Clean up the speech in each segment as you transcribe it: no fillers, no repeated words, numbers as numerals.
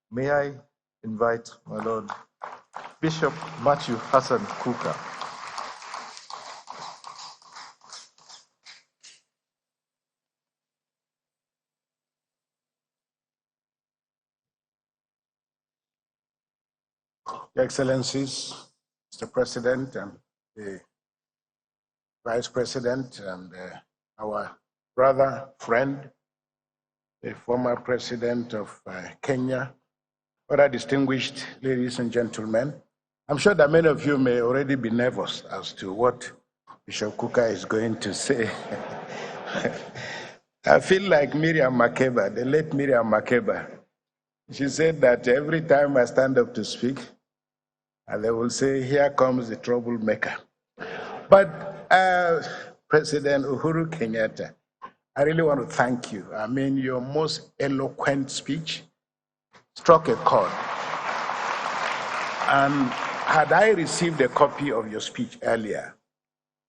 May I invite my Lord Bishop Matthew Hassan Kuka. Your Excellencies, Mr. President and the Vice President and our brother, friend, the former President of Kenya, other distinguished ladies and gentlemen, I'm sure that many of you may already be nervous as to what Bishop Kuka is going to say. I feel like Miriam Makeba, the late Miriam Makeba. She said that every time I stand up to speak, and they will say, here comes the troublemaker. But President Uhuru Kenyatta, I really want to thank you. I mean, your most eloquent speech struck a chord. And had I received a copy of your speech earlier,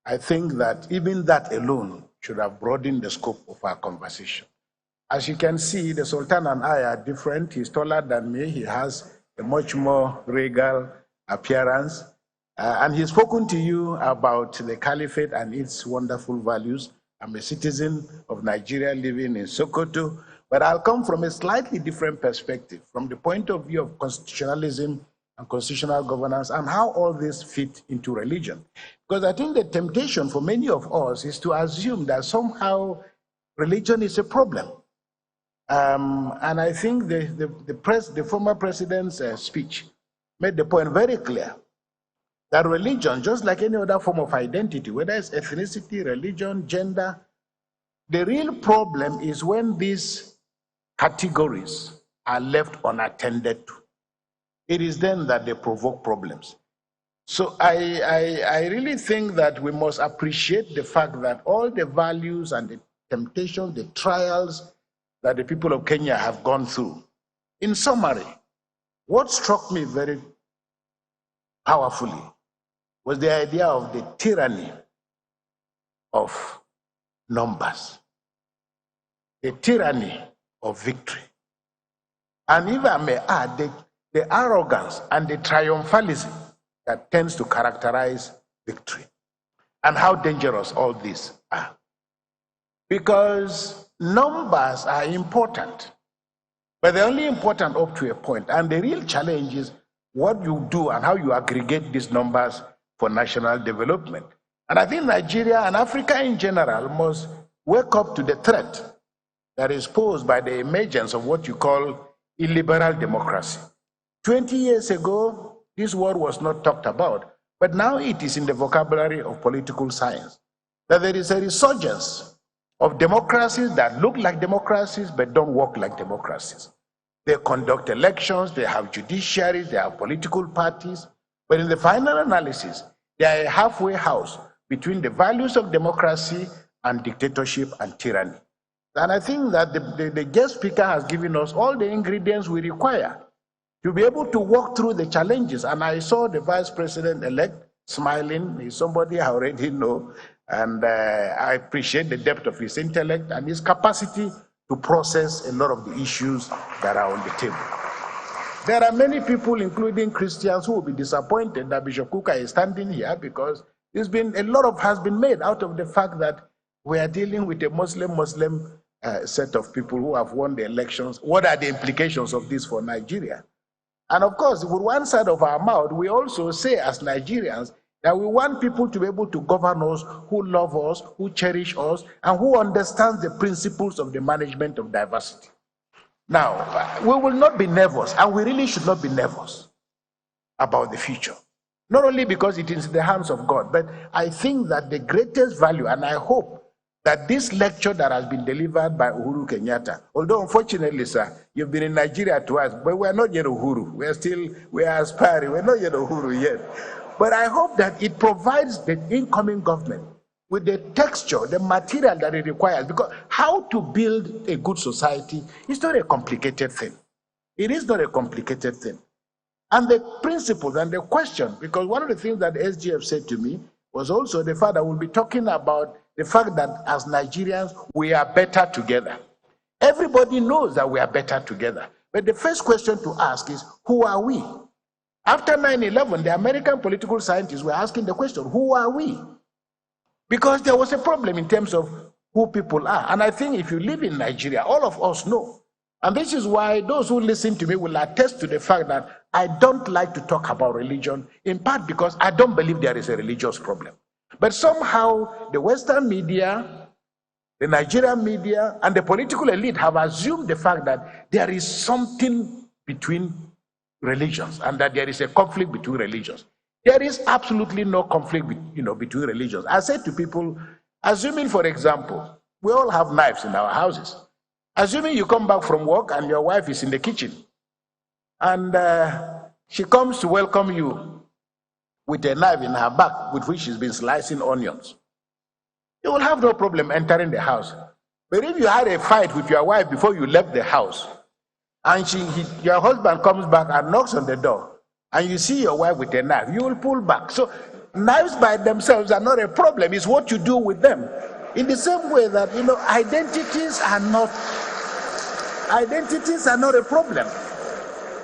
I think that even that alone should have broadened the scope of our conversation. As you can see, the Sultan and I are different. He's taller than me. He has a much more regal appearance. And he's spoken to you about the caliphate and its wonderful values. I'm a citizen of Nigeria living in Sokoto, but I'll come from a slightly different perspective, from the point of view of constitutionalism and constitutional governance and how all this fit into religion. Because I think the temptation for many of us is to assume that somehow religion is a problem. And I think the former president's speech made the point very clear that religion, just like any other form of identity, whether it's ethnicity, religion, gender, the real problem is when these categories are left unattended to. It is then that they provoke problems. So I really think that we must appreciate the fact that all the values and the temptations, the trials that the people of Kenya have gone through. In summary, what struck me very powerfully was the idea of the tyranny of numbers, the tyranny of victory. And if I may add, the arrogance and the triumphalism that tends to characterize victory, and how dangerous all these are. Because numbers are important, but they're only important up to a point. And the real challenge is what you do and how you aggregate these numbers for national development. And I think Nigeria and Africa in general must wake up to the threat that is posed by the emergence of what you call illiberal democracy. 20 years ago, this word was not talked about, but now it is in the vocabulary of political science, that there is a resurgence of democracies that look like democracies but don't work like democracies. They conduct elections, they have judiciaries, they have political parties, but in the final analysis, they are a halfway house between the values of democracy and dictatorship and tyranny. And I think that the guest speaker has given us all the ingredients we require to be able to walk through the challenges. And I saw the Vice President-elect smiling. He's somebody I already know. And I appreciate the depth of his intellect and his capacity to process a lot of the issues that are on the table. There are many people, including Christians, who will be disappointed that Bishop Kuka is standing here, because there's been a lot has been made out of the fact that we are dealing with a Muslim set of people who have won the elections. What are the implications of this for Nigeria? And of course, with one side of our mouth, we also say as Nigerians that we want people to be able to govern us, who love us, who cherish us, and who understand the principles of the management of diversity. Now, we will not be nervous, and we really should not be nervous about the future. Not only because it is in the hands of God, but I think that the greatest value, and I hope that this lecture that has been delivered by Uhuru Kenyatta, although unfortunately, sir, you've been in Nigeria twice, but we're not yet Uhuru. We are aspiring. We're not yet Uhuru yet. But I hope that it provides the incoming government with the texture, the material that it requires, because how to build a good society is not a complicated thing. It is not a complicated thing. And the principles and the question, because one of the things that SGF said to me was also the fact that we'll be talking about the fact that as Nigerians, we are better together. Everybody knows that we are better together. But the first question to ask is, who are we? After 9/11, the American political scientists were asking the question, who are we? Because there was a problem in terms of who people are. And I think if you live in Nigeria, all of us know. And this is why those who listen to me will attest to the fact that I don't like to talk about religion, in part because I don't believe there is a religious problem. But somehow the Western media, the Nigerian media, and the political elite have assumed the fact that there is something between religions and that there is a conflict between religions. There is absolutely no conflict between religions. I say to people, assuming, for example, we all have knives in our houses. Assuming you come back from work and your wife is in the kitchen and she comes to welcome you with a knife in her back with which she's been slicing onions, you will have no problem entering the house. But if you had a fight with your wife before you left the house and your husband comes back and knocks on the door and you see your wife with a knife, you will pull back. So knives by themselves are not a problem. It's what you do with them. In the same way that, identities are not a problem.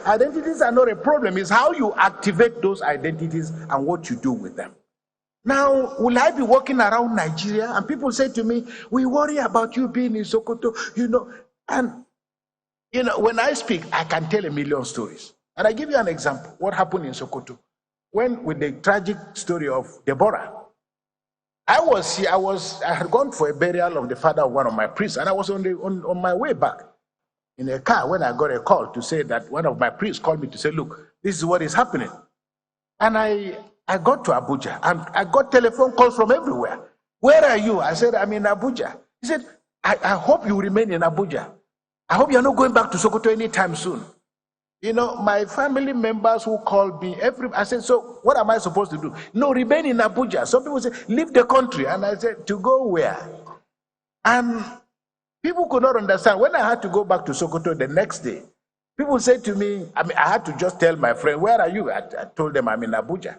Identities are not a problem. It's how you activate those identities and what you do with them. Now, will I be walking around Nigeria and people say to me, we worry about you being in Sokoto, and when I speak, I can tell a million stories. And I give you an example. What happened in Sokoto? With the tragic story of Deborah. I had gone for a burial of the father of one of my priests, and I was on my way back in a car when I got a call to say that one of my priests called me to say, look, this is what is happening. And I got to Abuja, and I got telephone calls from everywhere. Where are you? I said, I'm in Abuja. He said, I hope you remain in Abuja. I hope you're not going back to Sokoto anytime soon. My family members who called me, I said, so what am I supposed to do? No, remain in Abuja. Some people say, leave the country. And I said, to go where? And people could not understand. When I had to go back to Sokoto the next day, people said to me, I had to just tell my friend, where are you? I told them I'm in Abuja.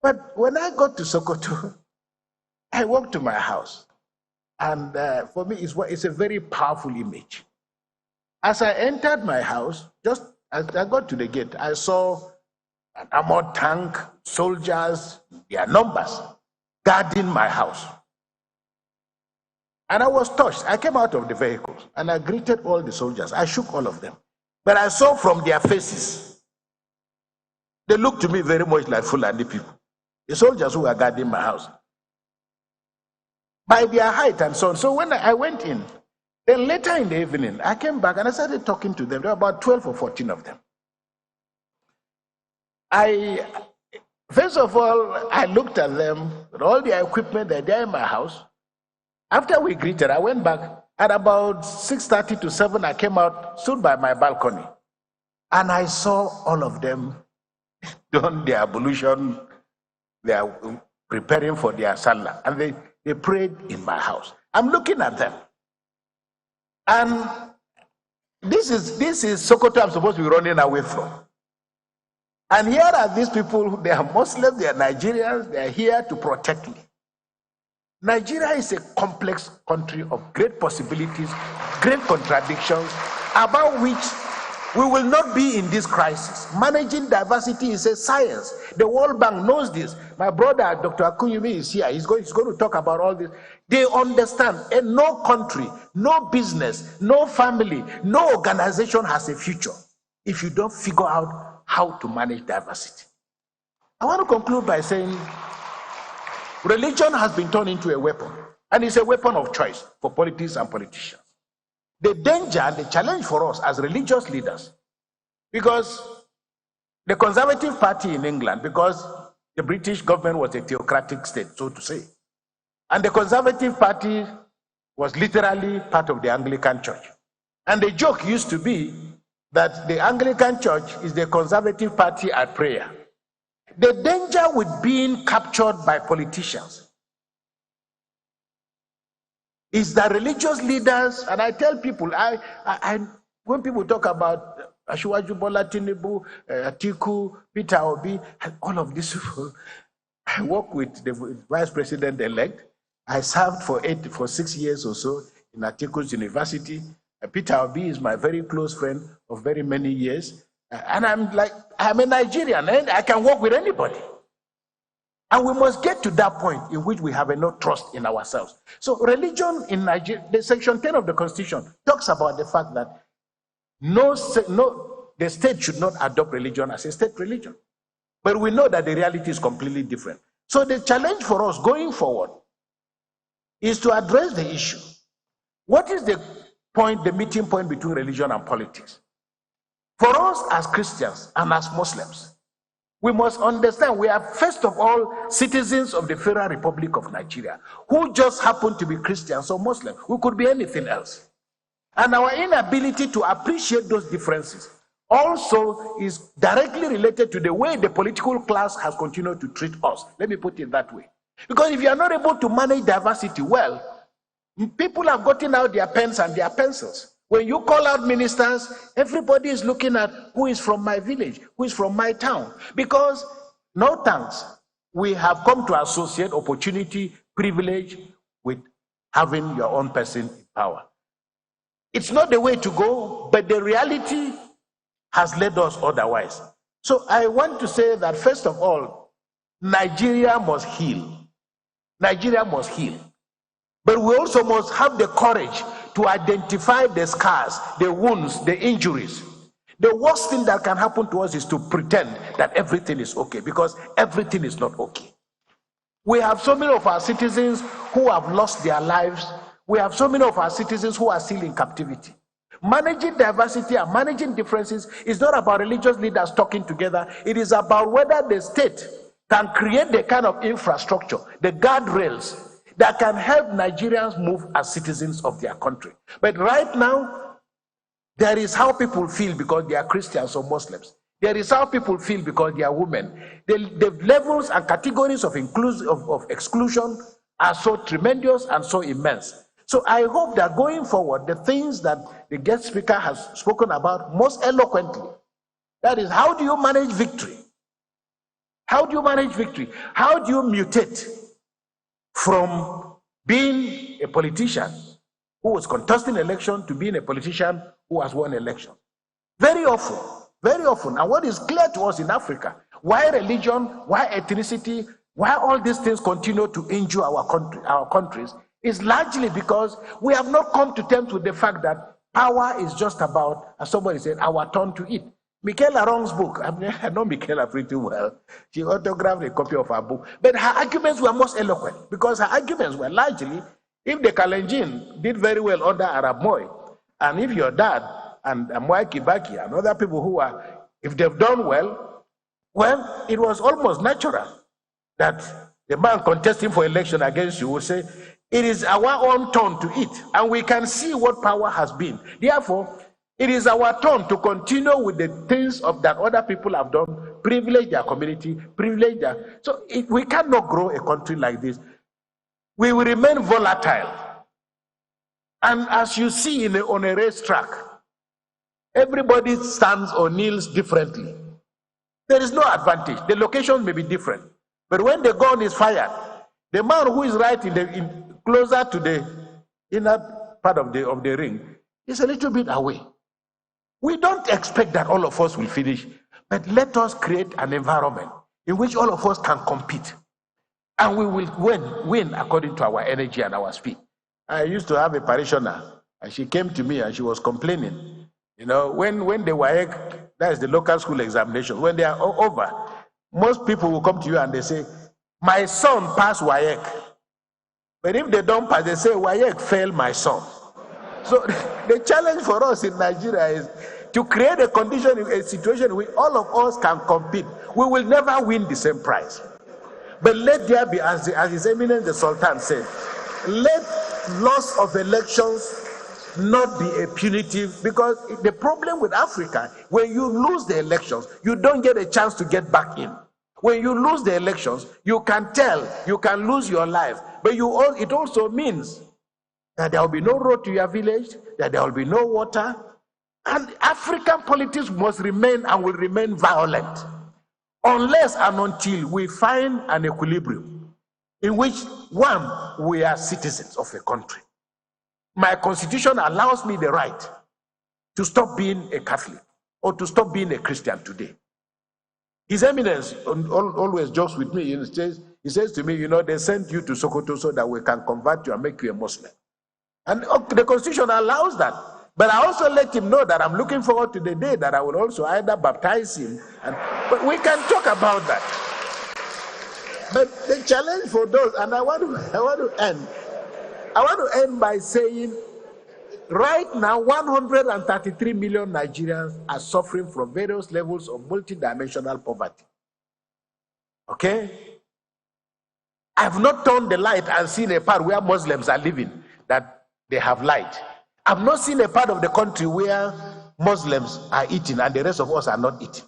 But when I got to Sokoto, I walked to my house. And for me, it's a very powerful image. As I entered my house, just as I got to the gate, I saw an armored tank, soldiers, their numbers, guarding my house. And I was touched. I came out of the vehicles and I greeted all the soldiers. I shook all of them. But I saw from their faces, they looked to me very much like Fulani people. The soldiers who were guarding my house. By their height and so on. So when I went in, then later in the evening, I came back and I started talking to them. There were about 12 or 14 of them. First of all, I looked at them with all their equipment, they're there in my house. After we greeted, I went back. At about 6:30 to 7, I came out, stood by my balcony, and I saw all of them done their ablution. They are preparing for their salah, and they prayed in my house. I'm looking at them. And this is Sokoto I'm supposed to be running away from. And here are these people, they are Muslims, they are Nigerians, they are here to protect me. Nigeria is a complex country of great possibilities, great contradictions, about which we will not be in this crisis. Managing diversity is a science. The World Bank knows this. My brother, Dr. Akunyumi, is here. He's going to talk about all this. They understand, and no country, no business, no family, no organization has a future if you don't figure out how to manage diversity. I want to conclude by saying religion has been turned into a weapon, and it's a weapon of choice for politics and politicians. The danger and the challenge for us as religious leaders, because the Conservative Party in England, because the British government was a theocratic state, so to say, and the Conservative Party was literally part of the Anglican Church. And the joke used to be that the Anglican Church is the Conservative Party at prayer. The danger with being captured by politicians is that religious leaders, and I tell people, when people talk about Asiwaju Bola Tinubu, Atiku, Peter Obi, and all of these people, I work with the vice president-elect. I served for 6 years or so in Atiku's university. Peter Obi is my very close friend of very many years. And I'm like, I'm a Nigerian and I can work with anybody. And we must get to that point in which we have enough trust in ourselves. So religion in Nigeria, the section 10 of the Constitution talks about the fact that the state should not adopt religion as a state religion. But we know that the reality is completely different. So the challenge for us going forward is to address the issue. What is the point, the meeting point between religion and politics? For us as Christians and as Muslims, we must understand we are first of all citizens of the Federal Republic of Nigeria who just happen to be Christians or Muslims. We could be anything else. And our inability to appreciate those differences also is directly related to the way the political class has continued to treat us. Let me put it that way. Because if you are not able to manage diversity well, people have gotten out their pens and their pencils. When you call out ministers, everybody is looking at who is from my village, who is from my town. Because, no thanks, we have come to associate opportunity, privilege with having your own person in power. It's not the way to go, but the reality has led us otherwise. So I want to say that, first of all, Nigeria must heal. Nigeria must heal. But we also must have the courage to identify the scars, the wounds, the injuries. The worst thing that can happen to us is to pretend that everything is okay, because everything is not okay. We have so many of our citizens who have lost their lives. We have so many of our citizens who are still in captivity. Managing diversity and managing differences is not about religious leaders talking together. It is about whether the state can create the kind of infrastructure, the guardrails, that can help Nigerians move as citizens of their country. But right now, there is how people feel because they are Christians or Muslims. There is how people feel because they are women. The levels and categories of exclusion are so tremendous and so immense. So I hope that going forward, the things that the guest speaker has spoken about most eloquently, that is, how do you manage victory? How do you manage victory? How do you mutate from being a politician who was contesting election to being a politician who has won election? Very often, and what is clear to us in Africa, why religion, why ethnicity, why all these things continue to injure our countries, is largely because we have not come to terms with the fact that power is just about, as somebody said, our turn to eat. Michaela Wrong's book, I know Michaela pretty well. She autographed a copy of her book. But her arguments were most eloquent because her arguments were largely, if the Kalenjin did very well under Arab Moi, and if your dad and Mwai Kibaki and other people who are, if they've done well, it was almost natural that the man contesting for election against you would say, it is our own turn to eat. And we can see what power has been. Therefore, it is our turn to continue with the things that other people have done, privilege their community, privilege their... So we cannot grow a country like this. We will remain volatile. And as you see on a racetrack, everybody stands or kneels differently. There is no advantage. The location may be different. But when the gun is fired, the man who is right closer to the inner part of the ring is a little bit away. We don't expect that all of us will finish, but let us create an environment in which all of us can compete. And we will win according to our energy and our speed. I used to have a parishioner, and she came to me and she was complaining. You know, when the WAEC, that is the local school examination, when they are over, most people will come to you and they say, my son passed WAEC. But if they don't pass, they say, WAEC failed my son. So the challenge for us in Nigeria is to create a condition, a situation where all of us can compete. We will never win the same prize. But let there be, as His Eminence the Sultan said, let loss of elections not be a punitive, because the problem with Africa, when you lose the elections, you don't get a chance to get back in. When you lose the elections, you can tell, you can lose your life, but it also means that there will be no road to your village, that there will be no water, and African politics must remain and will remain violent unless and until we find an equilibrium in which, one, we are citizens of a country. my constitution allows me the right to stop being a Catholic or to stop being a Christian today. His Eminence always jokes with me. He says to me, they sent you to Sokoto so that we can convert you and make you a Muslim. And the constitution allows that. But I also let him know that I'm looking forward to the day that I will also either baptize him. But we can talk about that. But the challenge for those, and I want to end by saying, right now, 133 million Nigerians are suffering from various levels of multidimensional poverty. Okay? I've not turned the light and seen a part where Muslims are living that they have light. I've not seen a part of the country where Muslims are eating and the rest of us are not eating.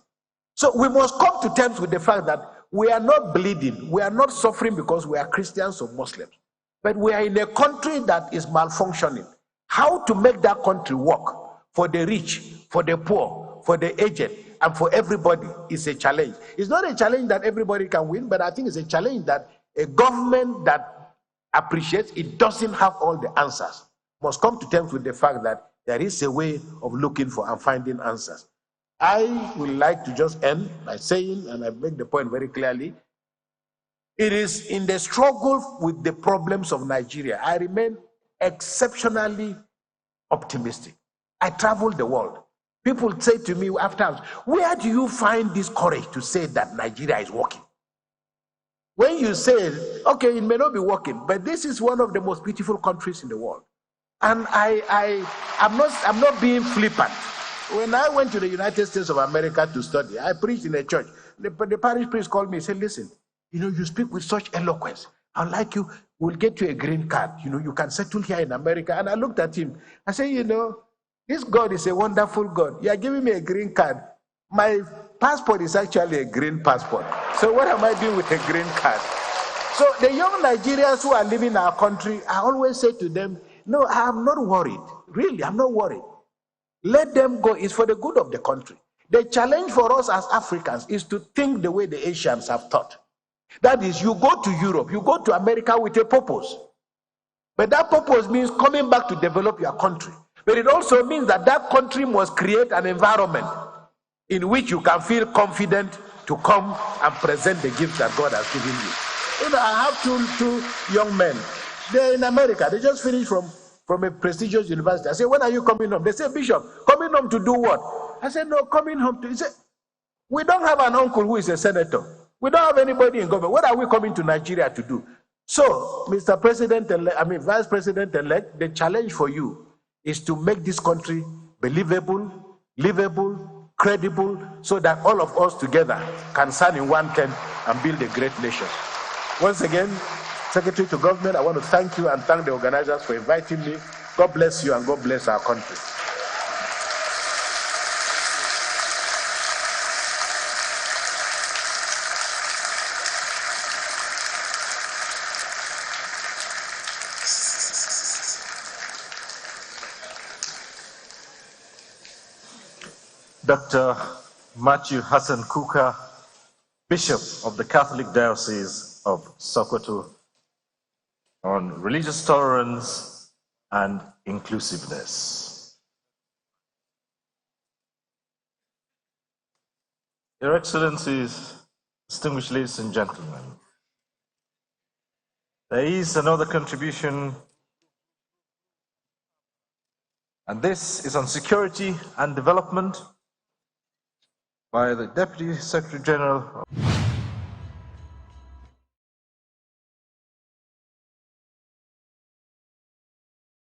So we must come to terms with the fact that we are not bleeding, we are not suffering because we are Christians or Muslims, but we are in a country that is malfunctioning. How to make that country work for the rich, for the poor, for the aged, and for everybody is a challenge. It's not a challenge that everybody can win, but I think it's a challenge that a government that appreciates it doesn't have all the answers. Must come to terms with the fact that there is a way of looking for and finding answers. I would like to just end by saying, and I make the point very clearly, it is in the struggle with the problems of Nigeria, I remain exceptionally optimistic. I travel the world. People say to me afterwards, where do you find this courage to say that Nigeria is working? When you say, okay, it may not be working, but this is one of the most beautiful countries in the world. And I'm not being flippant. When I went to the United States of America to study, I preached in a church. The parish priest called me and said, listen, you speak with such eloquence. I'd like you, we'll get you a green card. You can settle here in America. And I looked at him. I said, this God is a wonderful God. You are giving me a green card. My passport is actually a green passport. So what am I doing with a green card? So the young Nigerians who are living in our country, I always say to them, no, I'm not worried. Really, I'm not worried. Let them go. It's for the good of the country. The challenge for us as Africans is to think the way the Asians have thought. That is, you go to Europe, you go to America with a purpose. But that purpose means coming back to develop your country. But it also means that that country must create an environment in which you can feel confident to come and present the gift that God has given you. I have two young men. They're in America. They just finished from a prestigious university. I said, when are you coming home? They said, Bishop, coming home to do what? I said, no, coming home to... He said, we don't have an uncle who is a senator. We don't have anybody in government. What are we coming to Nigeria to do? So, Mr. Vice President-elect, the challenge for you is to make this country believable, livable, credible, so that all of us together can stand in one tent and build a great nation. Once again, Secretary to Government, I want to thank you and thank the organizers for inviting me. God bless you and God bless our country. Dr. Matthew Hassan Kuka, Bishop of the Catholic Diocese of Sokoto, on religious tolerance and inclusiveness. Your Excellencies, distinguished ladies and gentlemen, there is another contribution, and this is on security and development by the Deputy Secretary General.